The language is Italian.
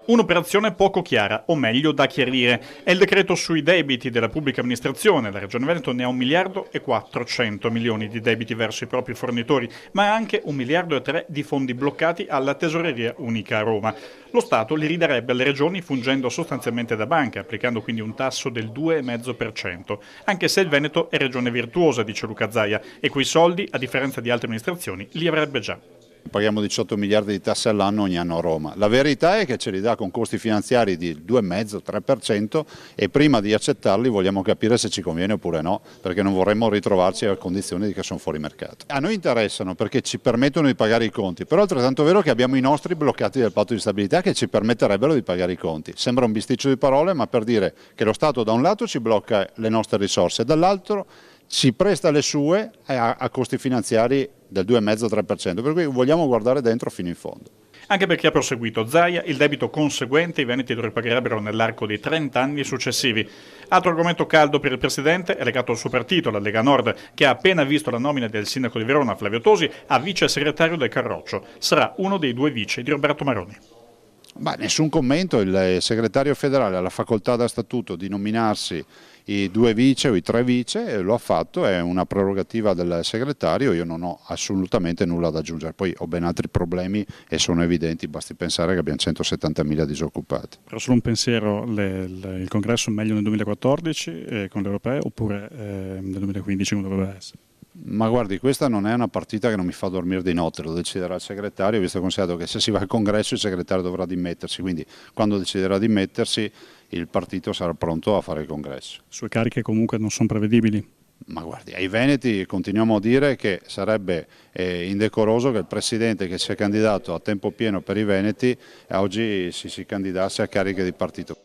Un'operazione poco chiara, o meglio da chiarire. È il decreto sui debiti della pubblica amministrazione. La Regione Veneto ne ha 1.400 milioni di debiti verso i propri fornitori, ma ha anche 1,3 miliardi di fondi bloccati alla Tesoreria Unica a Roma. Lo Stato li ridarebbe alle regioni fungendo sostanzialmente da banca, applicando quindi un tasso del 2,5%. Anche se il Veneto è regione virtuosa, dice Luca Zaia, e quei soldi, a differenza di altre amministrazioni, li avrebbe già. Paghiamo 18 miliardi di tasse all'anno ogni anno a Roma. La verità è che ce li dà con costi finanziari di 2,5-3% e prima di accettarli vogliamo capire se ci conviene oppure no, perché non vorremmo ritrovarci a condizioni che sono fuori mercato. A noi interessano perché ci permettono di pagare i conti, però è altrettanto vero che abbiamo i nostri bloccati del patto di stabilità che ci permetterebbero di pagare i conti. Sembra un bisticcio di parole, ma per dire che lo Stato da un lato ci blocca le nostre risorse e dall'altro ci presta le sue a costi finanziari del 2,5-3%, per cui vogliamo guardare dentro fino in fondo. Anche perché ha proseguito Zaia, il debito conseguente i veneti lo ripagherebbero nell'arco dei 30 anni successivi. Altro argomento caldo per il Presidente è legato al suo partito, la Lega Nord, che ha appena visto la nomina del sindaco di Verona, Flavio Tosi, a vice segretario del Carroccio. Sarà uno dei 2 vice di Roberto Maroni. Nessun commento, il segretario federale ha la facoltà da statuto di nominarsi i 2 vice o i 3 vice, lo ha fatto, è una prerogativa del segretario, io non ho assolutamente nulla da aggiungere, poi ho ben altri problemi e sono evidenti, basti pensare che abbiamo 170.000 disoccupati. Però solo un pensiero, il congresso meglio nel 2014 con le europee oppure nel 2015 come dovrebbe essere? Ma guardi, questa non è una partita che non mi fa dormire di notte, lo deciderà il segretario, visto e considerato che se si va al congresso il segretario dovrà dimettersi, quindi quando deciderà di dimettersi il partito sarà pronto a fare il congresso. Sue cariche comunque non sono prevedibili? Ma guardi, ai Veneti continuiamo a dire che sarebbe indecoroso che il Presidente che si è candidato a tempo pieno per i Veneti oggi si candidasse a cariche di partito.